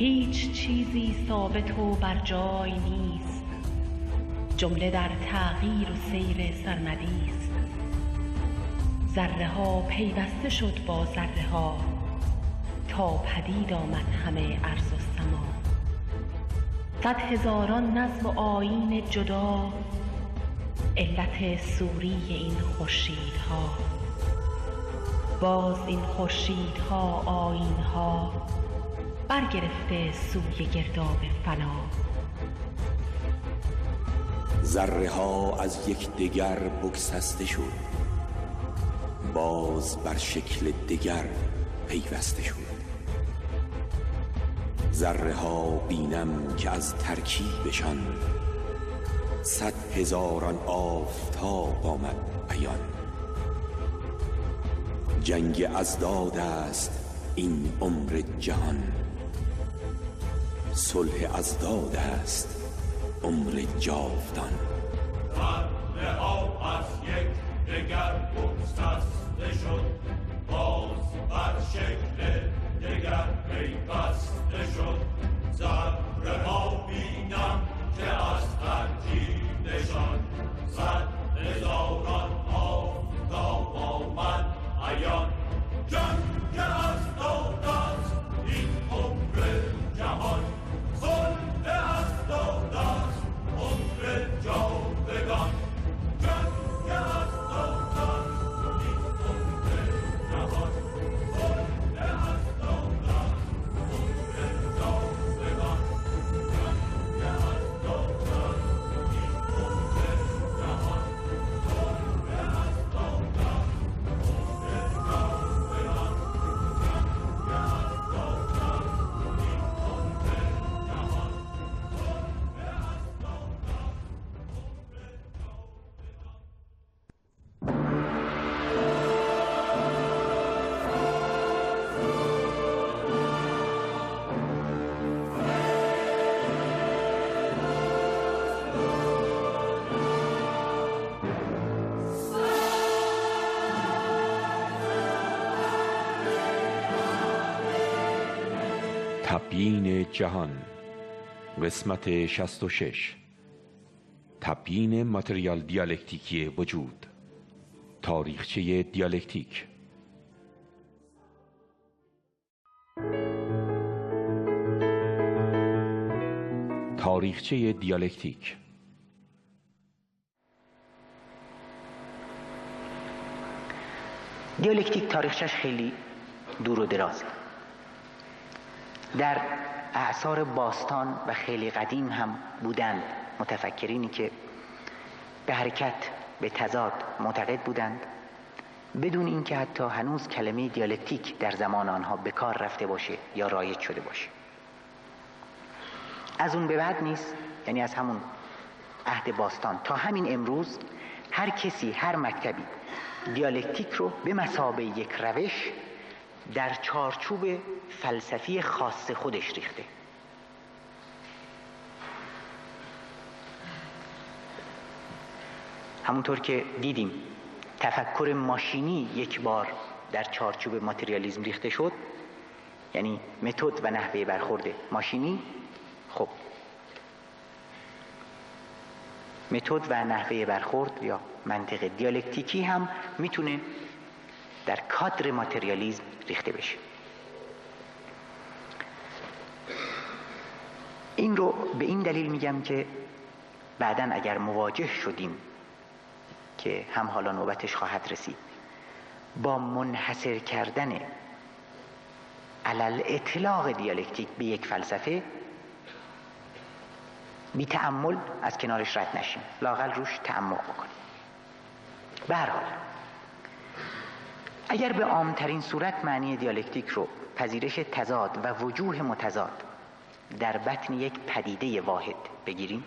هیچ چیزی ثابت و بر جای نیست، جمله در تغییر و سیر سرمدی است. ذره ها پیوسته شد با ذره ها، تا پدید آمد همه ارض و سما. 100,000 نظم و آیین جدا، علت سوری این خورشیدها. باز این خورشیدها آیینها، برگرفته سوی گرداب فنا. ذره ها از یکدیگر بگسسته شد، باز بر شکل دگر پیوسته شد. ذره ها بینم که از ترکیبشان 100,000 آفتاب آمد عیان. جنگ اضداد است این عمر جهان، صلح اضداد است عمر جاودان. ذره ها از یک دگر بگسسته شد، باز بر شکل دگر پیوسته شد. ذره ها بینم که از ترکیبشان 100,000 آفتاب آمد عیان. جنگ اضداد است این عمر جهان، صلح اضداد است عمر جاودان. جنگ اضداد است این عمر جهان، صلح اضداد است عمر جاودان. جنگ اضداد است این عمر جهان، صلح اضداد است عمر جاودان. تبیین جهان قسمت 66. تبیین ماتریال دیالکتیکی وجود. تاریخچه دیالکتیک. تاریخچه دیالکتیک. دیالکتیک تاریخچش خیلی دور و درازه. در اعصار باستان و خیلی قدیم هم بودند متفکرینی که به حرکت، به تضاد معتقد بودند، بدون اینکه حتی هنوز کلمه دیالکتیک در زمان آنها به کار رفته باشه یا رایج شده باشه. از اون به بعد نیست، یعنی از همون عهد باستان تا همین امروز، هر کسی، هر مکتبی دیالکتیک رو به مثابه یک روش در چارچوب فلسفی خاص خودش ریخته. همونطور که دیدیم تفکر ماشینی یک بار در چارچوب ماتریالیسم ریخته شد، یعنی متد و نحوه برخورد ماشینی. خب متد و نحوه برخورد یا منطق دیالکتیکی هم میتونه در کادر ماتریالیسم ریخته بشه. این رو به این دلیل میگم که بعداً اگر مواجه شدیم، که هم حالا نوبتش خواهد رسید، با منحصر کردن علل اطلاق دیالکتیک به یک فلسفه، بی تأمل از کنارش رد نشیم، لااقل روش تعمق بکنیم. به هر حال اگر به عامترین صورت معنی دیالکتیک رو پذیرش تضاد و وجوه متضاد در بطن یک پدیده واحد بگیریم،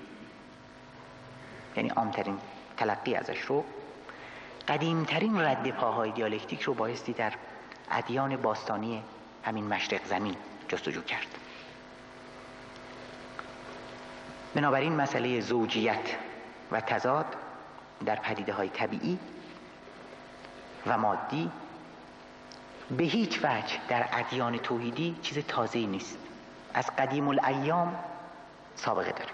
یعنی عامترین تلقی ازش رو، قدیمترین رد پاهای دیالکتیک رو بایستی در ادیان باستانی همین مشرق زمین جستجو کرد. بنابراین مسئله زوجیت و تضاد در پدیده‌های طبیعی و مادی به هیچ وجه در ادیان توحیدی چیز تازه‌ای نیست. از قدیم الایام سابقه داره.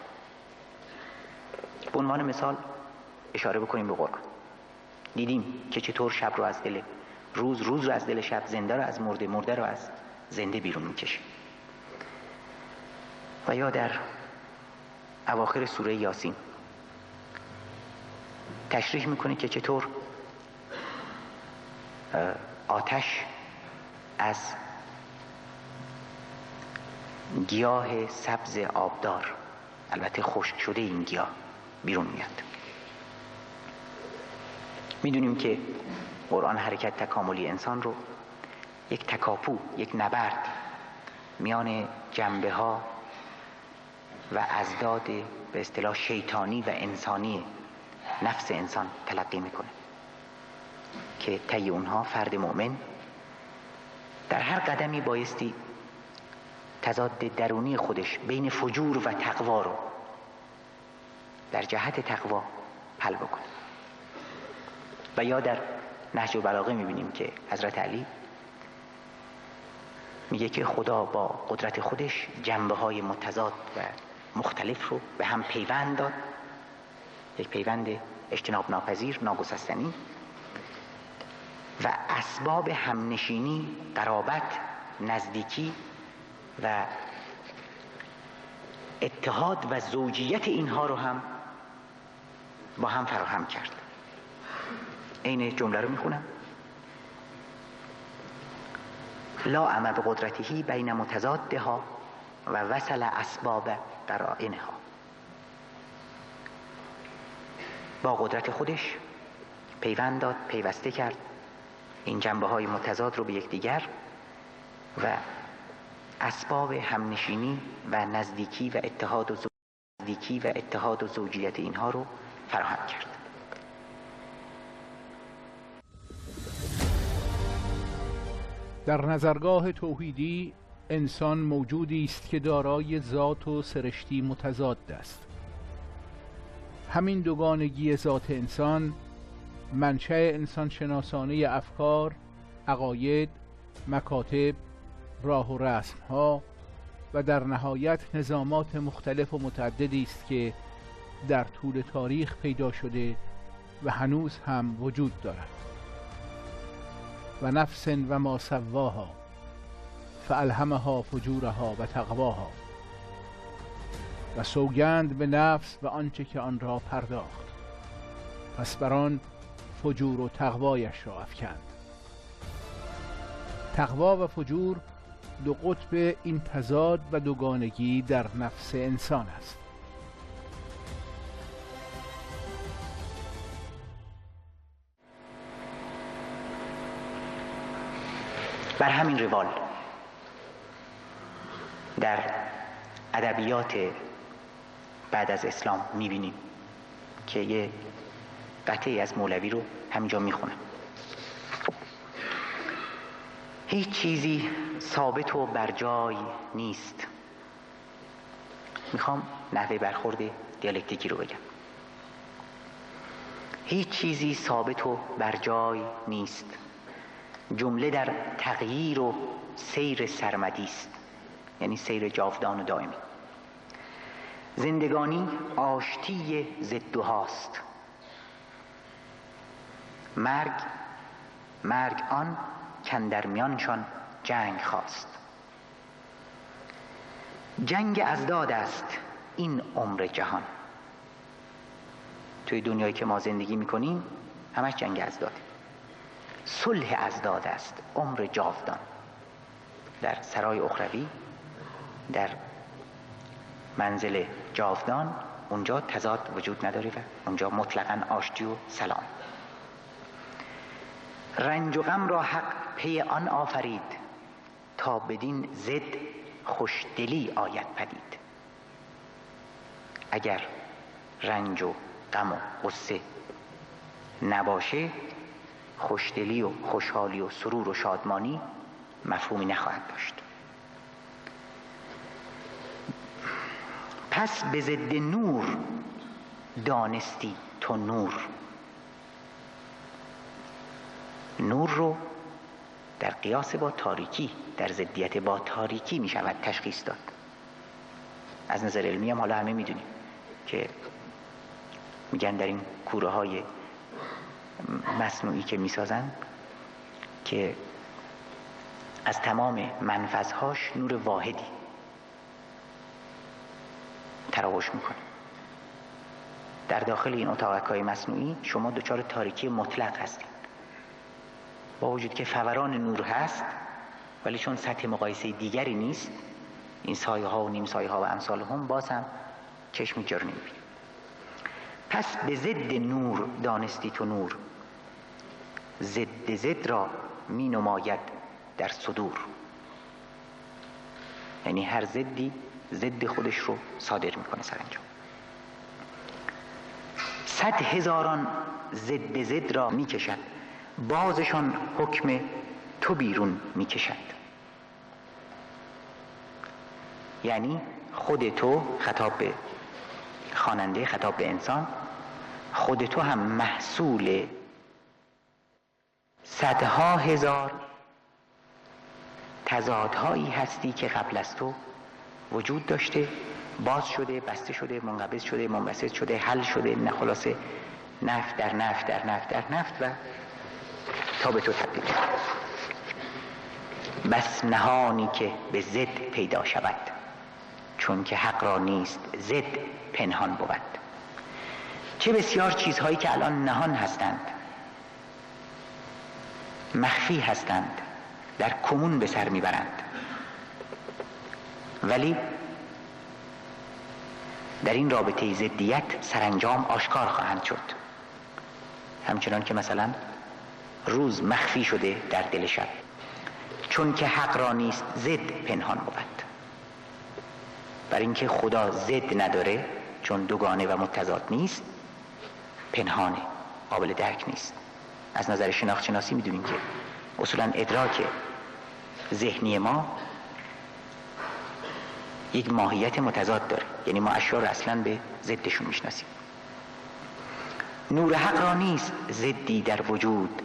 به عنوان مثال اشاره بکنیم به قرآن. دیدیم که چطور شب رو از دل روز، روز رو از دل شب، زنده رو از مرده، مرده رو از زنده بیرون میکشه. و یا در اواخر سوره یاسین تشریح میکنه که چطور آتش از گیاه سبز آبدار، البته خشک شده این گیاه، بیرون میاد. میدونیم که قرآن حرکت تکاملی انسان رو یک تکاپو، یک نبرد میان جنبه ها و ازداد به اصطلاح شیطانی و انسانی نفس انسان تلقی میکنه که طی اونها فرد مؤمن در هر قدمی بایستی تضاد درونی خودش بین فجور و تقوا رو در جهت تقوا حل بکنه. و یا در نهج البلاغه میبینیم که حضرت علی میگه که خدا با قدرت خودش جنبه های متضاد و مختلف رو به هم پیوند داد، یک پیوند اجتناب ناپذیر، ناگسستنی، و اسباب همنشینی، قرابت، نزدیکی و اتحاد و زوجیت اینها رو هم با هم فراهم کرد. این جمله رو میخونم: لا اما به قدرتهی بین متضادها و وصل اسباب قرائنها. با قدرت خودش پیوند داد، پیوسته کرد این جنبه های متضاد رو به یکدیگر و اسباب همنشینی و نزدیکی و اتحاد و زوجیت اینها رو فراهم کرد. در نظرگاه توحیدی انسان موجودی است که دارای ذات و سرشتی متضاد است. همین دوگانگی ذات انسان منشأ انسان شناسانه افکار، عقاید، مکاتب، راه و رسم‌ها و در نهایت نظامات مختلف و متعددی است که در طول تاریخ پیدا شده و هنوز هم وجود دارد. و نفس و ما سواها فالهمها فجورها و تقواها. و سوگند به نفس و آنچه که آن را پرداخت، پس بر آن فجور و تقوایش را افکند. تقوا و فجور دو قطب این تضاد و دوگانگی در نفس انسان است. بر همین روال در ادبیات بعد از اسلام میبینیم که یه قطعی از مولوی رو همینجا میخونم: هیچ چیزی ثابت و بر جای نیست. میخوام نحوه برخورد دیالکتیکی رو بگم. هیچ چیزی ثابت و بر جای نیست، جمله در تغییر و سیر سرمدی است، یعنی سیر جاودان و دائمی. زندگانی آشتی ضدهاست. مرگ آن کاندر میانشان جنگ خواست. جنگ ازداد است این عمر جهان. توی دنیایی که ما زندگی میکنیم همش جنگ ازداده. صلح ازداد است عمر جاودان. در سرای اخروی، در منزل جاودان، اونجا تضاد وجود نداره و اونجا مطلقاً آشتی و سلام. رنج و غم را حق پی آن آفرید، تا بدین ضد خوشدلی آید پدید. اگر رنج و غم و غصه نباشه، خوشدلی و خوشحالی و سرور و شادمانی مفهومی نخواهد داشت. پس به ضد نور دانستی تو نور. نور رو در قیاس با تاریکی، در ضدیت با تاریکی می شود تشخیص داد. از نظر علمی هم حالا همه میدونیم که میگن در این کوره های مصنوعی که میسازن که از تمام منفذهاش نور واحدی تراوش میکنه. در داخل این اتاقک‌های مصنوعی شما دچار تاریکی مطلق هستید، با وجود که فوران نور هست، ولی چون سطح مقایسه دیگری نیست، این سایه ها و نیم سایه ها و امثال هم باز هم چشم جا رو نمی‌بینید. پس به ضد نور دانستی تو نور، ضد را می نماید در صدور. یعنی هر ضدی ضد خودش رو صادر میکنه سرانجام. 100,000 ضد را میکشد، بازشان حکم تو بیرون میکشد. یعنی خود تو، خطاب به خواننده، خطاب به انسان، خود تو هم محصول 100,000 تضادهایی هستی که قبل از تو وجود داشته، باز شده، بسته شده، منقبض شده، منبسط شده، حل شده، نه خلاصه نفت در نفت در نفت در نفت و تا به تو تبدیل شده. بس نهانی که به ضد پیدا شود، چون که حق را نیست ضد پنهان بود. چه بسیار چیزهایی که الان نهان هستند، مخفی هستند، در کمون به سر میبرند، ولی در این رابطه ضدیت سرانجام آشکار خواهند شد. همچنان که مثلا روز مخفی شده در دل شب، چون که حق را نیست ضد پنهان بود. بر اینکه خدا ضد نداره، چون دوگانه و متضاد نیست، پنهانه، قابل درک نیست. از نظر شناخت شناسی میدونیم که اصولا ادراک ذهنی ما یک ماهیت متضاد داره، یعنی ما اشیاء رو اصلا به ضدشون میشناسیم. نور حق را نیست ضدی در وجود،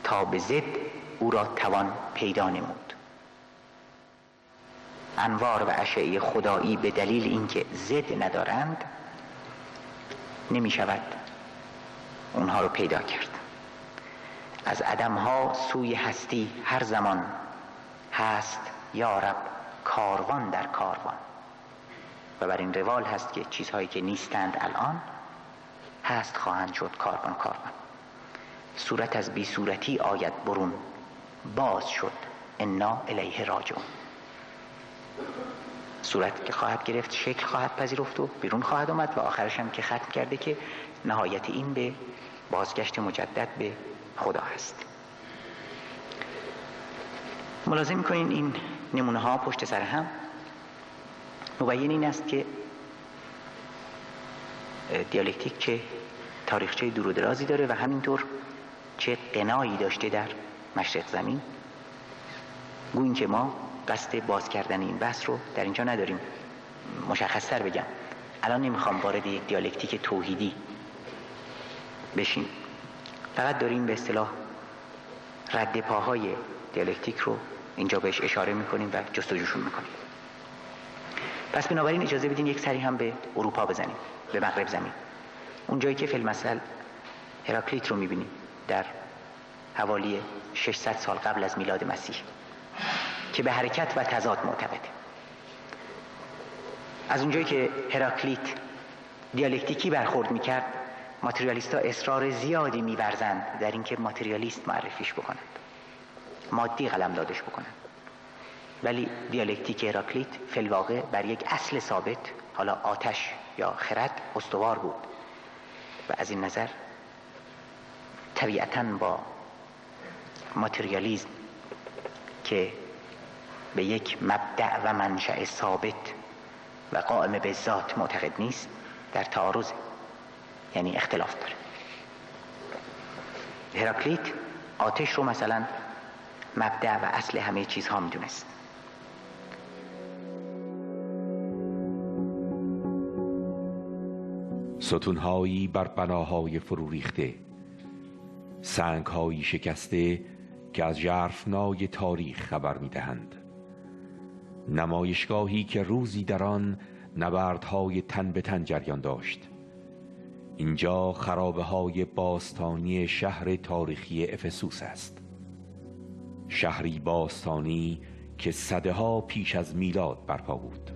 تا به ضد او را توان پیدا نمود. انوار و اشعه خدایی به دلیل اینکه ضد ندارند نمی شود اونها رو پیدا کرد. از عدمها سوی هستی هر زمان، هست یا رب کاروان در کاروان. و بر این روال هست که چیزهایی که نیستند الان هست خواهند شد کاروان کاروان. صورت از بی صورتی آید برون، باز شد انا الیه راجعون. صورت که خواهد گرفت، شکل خواهد پذیرفت و بیرون خواهد آمد و آخرش هم که ختم کرده که نهایت این به بازگشت مجدد به خدا هست. ملاحظه می‌کنین این نمونه ها پشت سر هم مبین این است که دیالکتیک چه تاریخچه دور و درازی داره و همینطور چه غنایی داشته در مشرق زمین. گوییم که ما قصد باز کردن این بحث رو در اینجا نداریم. مشخص‌تر بگم، الان نمیخوام وارد یک دیالکتیک توحیدی بشیم، فقط داریم به اصطلاح رد پاهای دیالکتیک رو اینجا بهش اشاره میکنیم و جستجوشون میکنیم. پس بنابراین اجازه بدین یک سری هم به اروپا بزنیم، به مغرب زمین. اون جایی که فی المثل هراکلیت رو میبینیم در حوالی 600 سال قبل از میلاد مسیح که به حرکت و تضاد معتقده. از اونجایی که هراکلیت دیالکتیکی برخورد میکرد، ماتریالیست‌ها اصرار زیادی می‌ورزند در اینکه ماتریالیست معرفیش بکنند، مادی قلمدادش بکنند. ولی دیالکتیک هراکلیت فی الواقع بر یک اصل ثابت، حالا آتش یا خرد، استوار بود و از این نظر طبیعتاً با ماتریالیسم که به یک مبدأ و منشأ ثابت و قائم به ذات معتقد نیست در تعارض، یعنی اختلاف داره. هراکلیت آتش رو مثلا مبدأ و اصل همه چیزها میدونست. ستونهایی بر بناهای فرو ریخته، سنگهایی شکسته که از ژرفنای تاریخ خبر میدهند. نمایشگاهی که روزی در آن نبردهای تن به تن جریان داشت. اینجا خرابه های باستانی شهر تاریخی افسوس است. شهری باستانی که صدها پیش از میلاد برپا بود.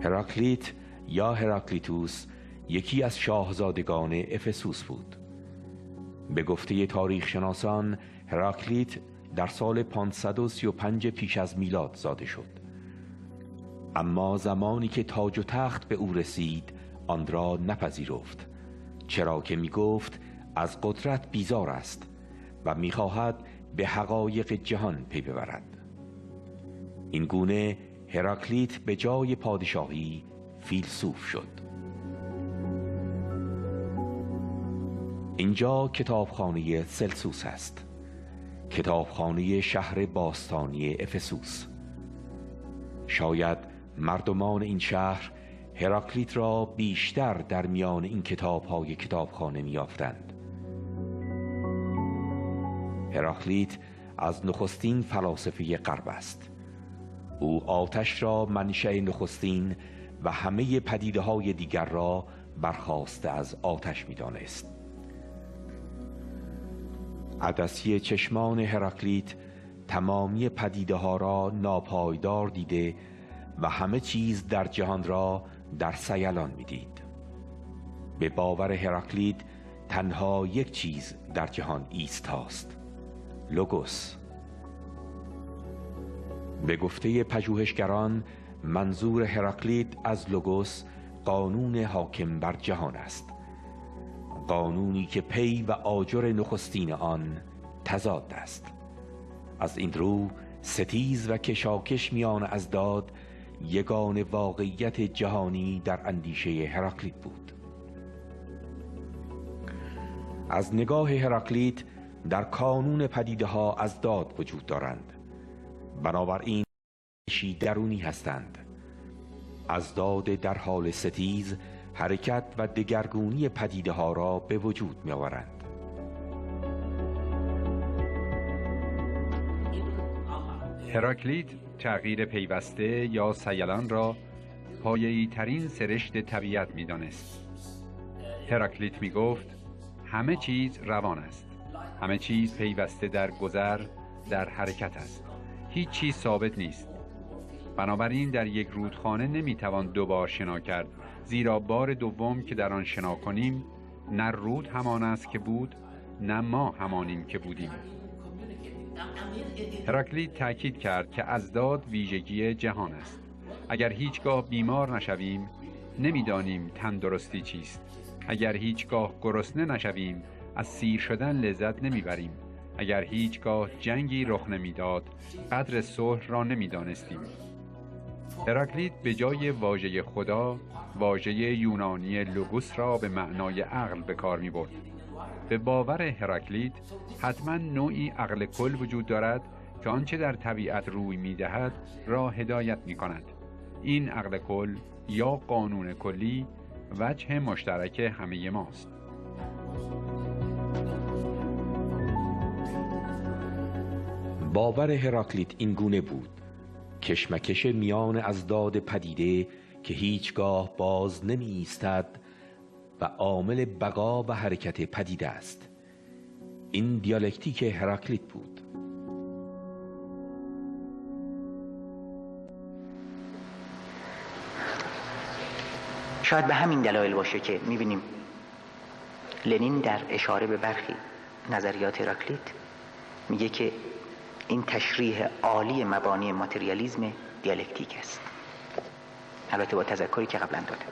هراکلیت یا هراکلیتوس یکی از شاهزادگان افسوس بود. به گفته تاریخ شناسان هراکلیت در سال 535 پیش از میلاد زاده شد. اما زمانی که تاج و تخت به او رسید آن را نپذیرفت، چرا که می گفت از قدرت بیزار است و می خواهد به حقایق جهان پی ببرد. این گونه هراکلیت به جای پادشاهی فیلسوف شد. اینجا کتابخانه سلسوس است، کتابخانه شهر باستانی افسوس. شاید مردمان این شهر هراکلیت را بیشتر در میان این کتاب‌های کتابخانه می‌یافتند. هراکلیت از نخستین فلاسفه غرب است. او آتش را منشأ نخستین و همه پدیده‌های دیگر را برخاسته از آتش می‌دانست. عدسی چشمان هراکلیت تمامی پدیده‌ها را ناپایدار دیده و همه چیز در جهان را در سیلان می‌دید. به باور هراکلیت تنها یک چیز در جهان ایستاست: لوگوس. به گفته پژوهشگران منظور هراکلیت از لوگوس قانون حاکم بر جهان است، قانونی که پی و آجر نخستین آن تضاد است. از این رو ستیز و کشاکش میان ازداد یگان واقعیت جهانی در اندیشه هراکلیت بود. از نگاه هراکلیت در کانون پدیده ها ازداد وجود دارند، بنابراین درونی هستند. ازداد در حال ستیز حرکت و دگرگونی پدیده ها را به وجود می آورند. هراکلیت تغییر پیوسته یا سیلان را پایه‌ای ترین سرشت طبیعت می دانست. هراکلیت می گفت همه چیز روان است، همه چیز پیوسته در گذر، در حرکت است، هیچ چیز ثابت نیست. بنابراین در یک رودخانه نمی توان دوبار شنا کرد، زیرا بار دوم که در آن شنا کنیم نه رود همان است که بود، نه ما همانیم که بودیم. هراکلیت تأکید کرد که ازداد ویژگی جهان است. اگر هیچگاه بیمار نشویم نمیدانیم تندرستی چیست. اگر هیچگاه گرسنه نشویم از سیر شدن لذت نمیبریم. اگر هیچگاه جنگی رخ نمیداد قدر صلح را نمیدانستیم. هراکلیت به جای واژه خدا واژه یونانی لوگوس را به معنای عقل به کار می‌برد. به باور هراکلیت حتما نوعی عقل کل وجود دارد که آنچه در طبیعت روی می‌دهد را هدایت می‌کند. این عقل کل یا قانون کلی وجه مشترک همه ماست. باور هراکلیت این گونه بود: کشمکش میان ازداد پدیده که هیچگاه باز نمی ایستد و عامل بقا و حرکت پدیده است. این دیالکتیک هراکلیت بود. شاید به همین دلایل باشه که می‌بینیم لنین در اشاره به برخی نظریات هراکلیت میگه که این تشریح عالی مبانی ماتریالیسم دیالکتیک است، البته با تذکری که قبلا داده.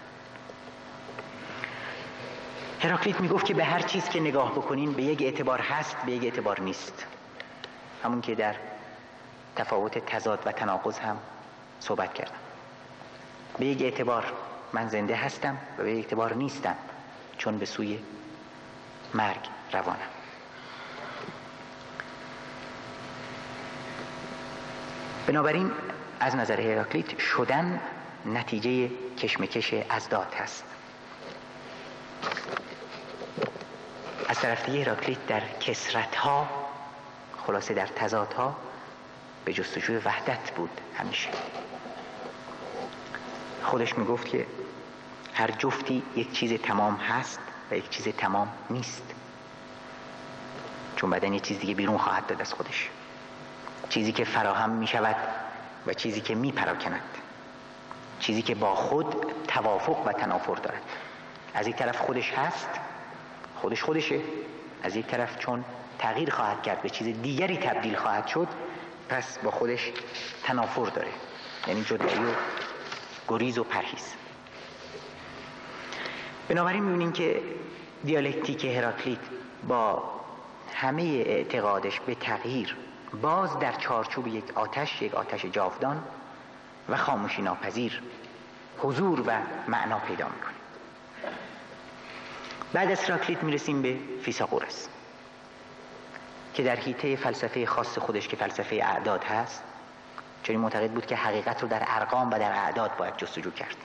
هراکلیت میگفت که به هر چیز که نگاه بکنین به یک اعتبار هست، به یک اعتبار نیست. همون که در تفاوت تضاد و تناقض هم صحبت کردم. به یک اعتبار من زنده هستم و به یک اعتبار نیستم، چون به سوی مرگ روانم. بنابراین از نظر هراکلیت شدن نتیجه کشمکش ازداد هست. از طرف دیگه هراکلیت در کثرت‌ها، خلاصه در تضادها، به جستجوی وحدت بود همیشه. خودش میگفت که هر جفتی یک چیز تمام هست و یک چیز تمام نیست، چون بعداً یک چیز دیگه بیرون خواهد داد از خودش، چیزی که فراهم می شود و چیزی که می پراکند، چیزی که با خود توافق و تنافر دارد. از یک طرف خودش هست، خودشه، از یک طرف چون تغییر خواهد کرد به چیز دیگری تبدیل خواهد شد، پس با خودش تنافر داره، یعنی جدایی و گریز و پرهیز. بنابراین می‌بینیم که دیالکتیک هراکلیت با همه اعتقادش به تغییر باز در چارچوب یک آتش جاودان و خاموشی ناپذیر حضور و معنا پیدا می‌کنه. بعد از هراکلیت میرسیم به فیثاغورس که در حیطه فلسفه خاص خودش که فلسفه اعداد هست، چون معتقد بود که حقیقت رو در ارقام و در اعداد باید جستجو کرد.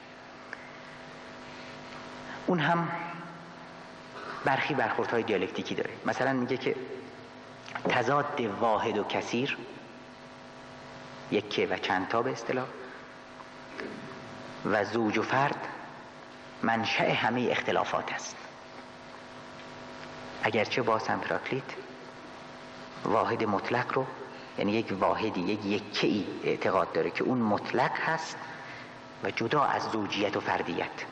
اون هم برخی برخوردهای دیالکتیکی داره. مثلا میگه که تضاد واحد و کثیر، یکه و چند تا به اصطلاح، و زوج و فرد منشأ همه اختلافات است. اگرچه باز هم هراکلیت واحد مطلق رو، یعنی یک واحدی، یک یکه‌ای اعتقاد داره که اون مطلق هست و جدا از زوجیت و فردیت.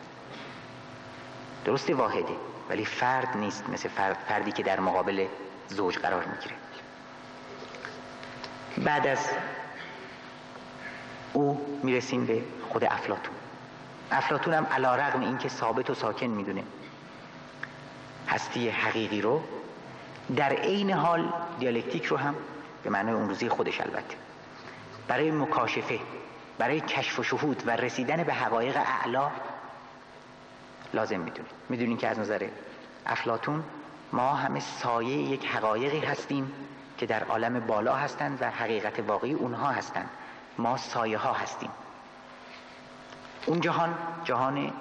درسته واحده ولی فرد نیست، مثل فردی که در مقابل زوج قرار میگیره. بعد از او میرسیم به خود افلاطون. افلاطون هم علی رغم اینکه ثابت و ساکن میدونه هستی حقیقی رو، در عین حال دیالکتیک رو هم به معنای اون روزی خودش البته برای مکاشفه، برای کشف و شهود و رسیدن به حقایق اعلا لازم میدونه. میدونین که از نظر افلاطون ما همه سایه یک حقایقی هستیم که در عالم بالا هستند و حقیقت واقعی اونها هستند. ما سایه ها هستیم. اون جهان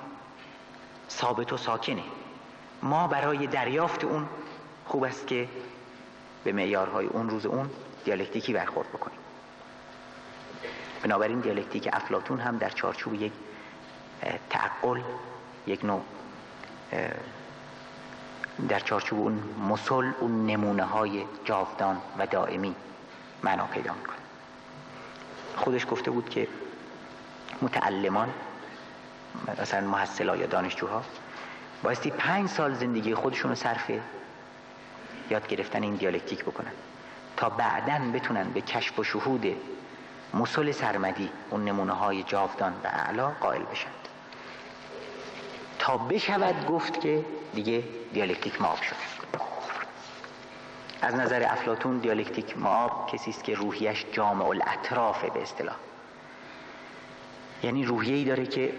ثابت و ساکنه. ما برای دریافت اون خوب است که به معیارهای اون روز اون دیالکتیکی برخورد بکنیم. بنابراین دیالکتیک افلاطون هم در چارچوب یک تعقل، یک نوع در چارچوب اون مثل، اون نمونه های جاودان و دائمی معنا پیدا میکنه. خودش گفته بود که متعلمان، مثلا محصلا یا دانشجوها، بایستی 5 سال زندگی خودشون رو صرف یاد گرفتن این دیالکتیک بکنن تا بعداً بتونن به کشف و شهود مثل سرمدی، اون نمونه های جاودان و اعلا قائل بشن، تا بشود گفت که دیگه دیالکتیک مآب شده. از نظر افلاطون دیالکتیک مآب کسی است که روحیش جامع الاطرافه به اصطلاح، یعنی روحیه‌ای داره که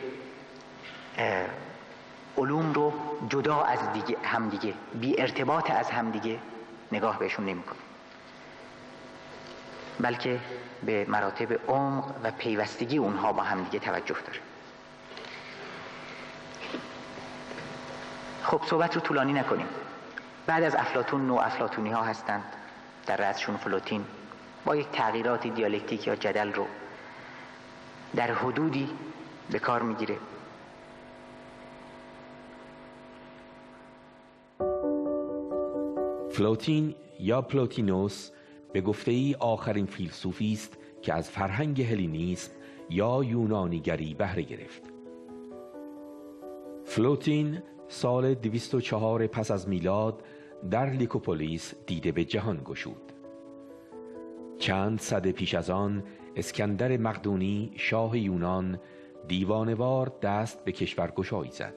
علوم رو جدا از همدیگه، بی ارتباط از همدیگه نگاه بهشون نمی‌کنه، بلکه به مراتب عمق و پیوستگی اونها با همدیگه توجه داره. خب صحبت رو طولانی نکنیم. بعد از افلاطون نوع افلاطونی ها هستند، در رأسشون فلوتین با یک تغییرات دیالکتیک یا جدل رو در حدودی به کار میگیره. فلوتین یا پلوتینوس به گفته‌ای آخرین فیلسوفی است که از فرهنگ هلینیسم یا یونانیگری بهره گرفت. فلوتین سال 204 پس از میلاد در لیکوپولیس دیده به جهان گشود. چند سده پیش از آن اسکندر مقدونی شاه یونان دیوانوار دست به کشورگشایی زد.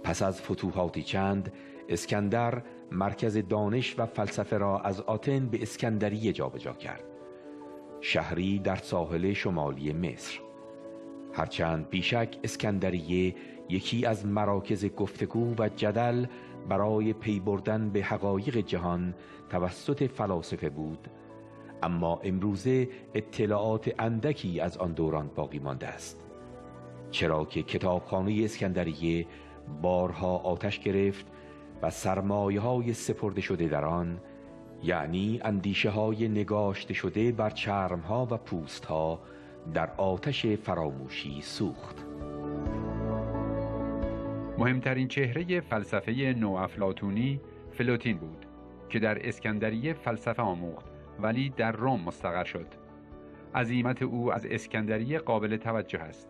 پس از فتوحاتی چند اسکندر مرکز دانش و فلسفه را از آتن به اسکندریه جابجا کرد، شهری در ساحل شمالی مصر. هرچند بیشک اسکندریه یکی از مراکز گفتگو و جدل برای پی بردن به حقایق جهان توسط فلاسفه بود، اما امروزه اطلاعات اندکی از آن دوران باقی مانده است، چرا که کتابخانه اسکندریه بارها آتش گرفت و سرمایه‌های سپرده شده در آن یعنی اندیشه های نگاشته شده بر چرم ها و پوست ها در آتش فراموشی سوخت. مهمترین چهره فلسفه نوافلاطونی فلوتین بود که در اسکندریه فلسفه آموخت ولی در روم مستقر شد. عزیمت او از اسکندریه قابل توجه است،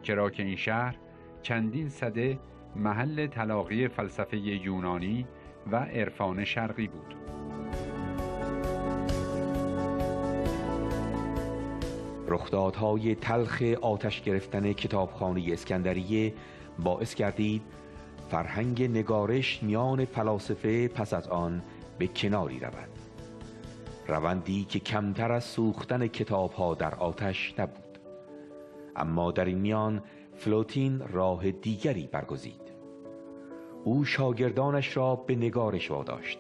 چرا که این شهر چندین سده محل تلاقی فلسفه یونانی و عرفان شرقی بود. رخدادهای تلخ آتش گرفتن کتابخانه اسکندریه باعث گردید فرهنگ نگارش میان فلاسفه پس از آن به کناری رود. روندی که کمتر از سوختن کتابها در آتش نبود. اما در این میان فلوتین راه دیگری برگزید. او شاگردانش را به نگارش واداشت.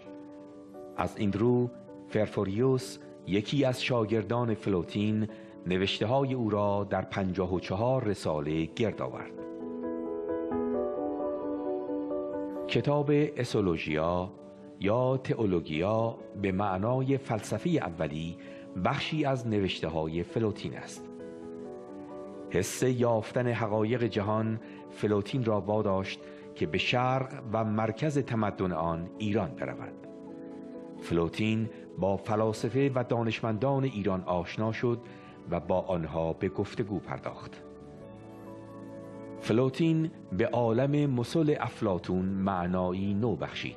از این رو فرفوریوس، یکی از شاگردان فلوتین، نوشته های او را در 54 رساله گرد آورد. کتاب اسولوژیا یا تئولوژیا به معنای فلسفه اولی بخشی از نوشته های فلوتین است. حس یافتن حقایق جهان فلوتین را واداشت که به شرق و مرکز تمدن آن ایران برود. فلوتین با فلاسفه و دانشمندان ایران آشنا شد و با آنها به گفتگو پرداخت. فلوتین به عالم مثل افلاطون معنایی نو بخشید.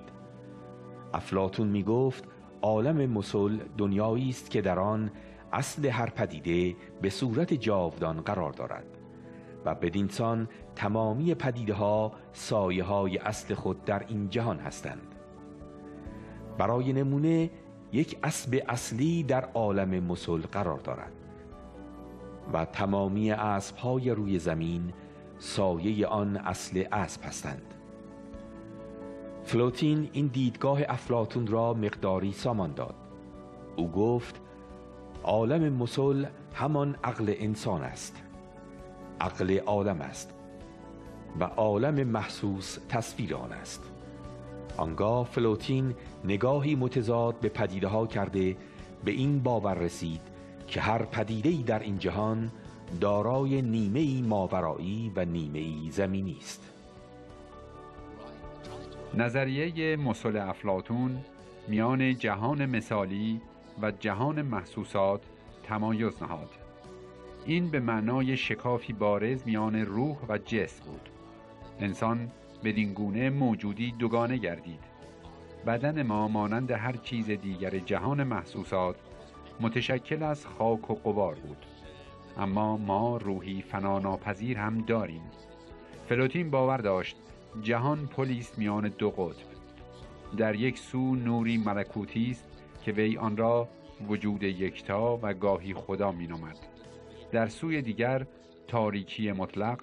افلاطون می گفت عالم مثل دنیایی است که در آن اصل هر پدیده به صورت جاودان قرار دارد و بدینسان تمامی پدیده ها سایه های اصل خود در این جهان هستند. برای نمونه یک اسب اصلی در عالم مثل قرار دارد و تمامی اسب‌های روی زمین سایه آن اصل اسب هستند. فلوتین این دیدگاه افلاطون را مقداری سامان داد. او گفت عالم مثل همان عقل انسان است، عقل عالم است و عالم محسوس تصویر آن است. آنگاه فلوتین نگاهی متضاد به پدیده ها کرده به این باور رسید که هر پدیده‌ای در این جهان دارای نیمه‌ای ماورایی و نیمه‌ای زمینی است. نظریه مثل افلاطون میان جهان مثالی و جهان محسوسات تمایز نهاد. این به معنای شکافی بارز میان روح و جسم بود. انسان بدین گونه موجودی دوگانه گردید. بدن ما مانند هر چیز دیگر جهان محسوسات متشکل از خاک و غبار بود، اما ما روحی فناناپذیر هم داریم. فلوتین باور داشت جهان پلی است میان دو قطب. در یک سو نوری ملکوتی است که وی آن را وجود یکتا و گاهی خدا می‌نامد. در سوی دیگر تاریکی مطلق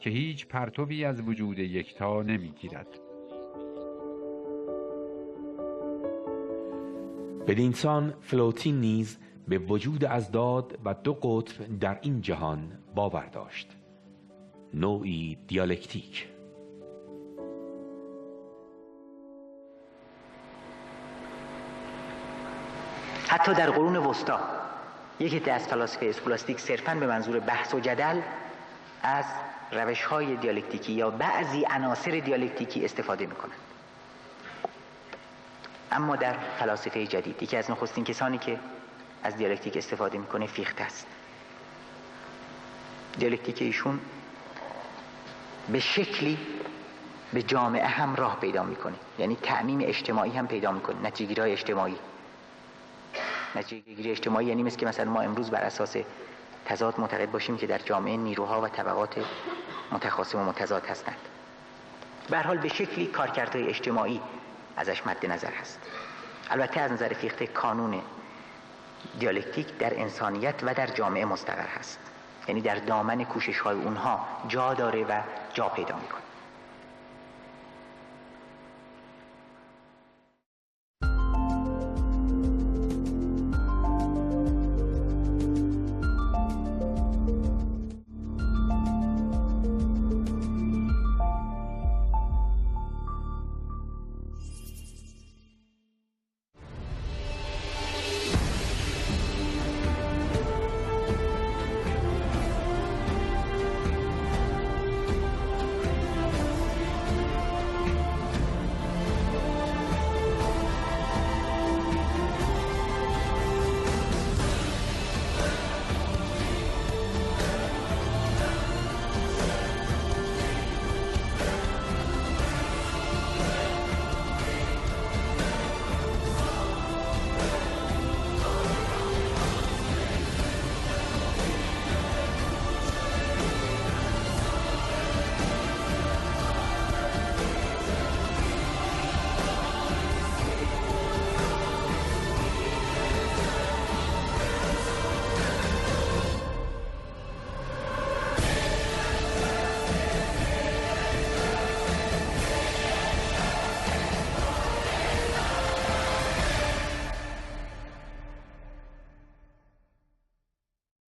که هیچ پرتوی از وجود یکتا نمی‌گیرد. بدینسان فلوتین نیز به وجود ازداد و دو قطب در این جهان باور داشت. نوعی دیالکتیک. حتی در قرون وسطا یک عده از فلاسفه اسکولاستیک صرفاً به منظور بحث و جدل از روش‌های دیالکتیکی یا بعضی عناصر دیالکتیکی استفاده می‌کنند. اما در فلاسفه جدید یکی از نخستین کسانی که از دیالکتیک استفاده می‌کنه فیخته است. دیالکتیک ایشون به شکلی به جامعه هم راه پیدا می‌کنه، یعنی تعمیم اجتماعی هم پیدا می‌کنه. نتیجه‌گیری اجتماعی یعنی مثل که مثلا ما امروز بر اساس تضاد معتقد باشیم که در جامعه نیروها و طبقات متخاصم و متضاد هستند. به هر حال به شکلی کارکردهای اجتماعی ازش مد نظر هست. البته از نظر فیخته کانون دیالکتیک در انسانیت و در جامعه مستقر هست، یعنی در دامن کوشش‌های اونها جا داره و جا پیدا می‌کنه.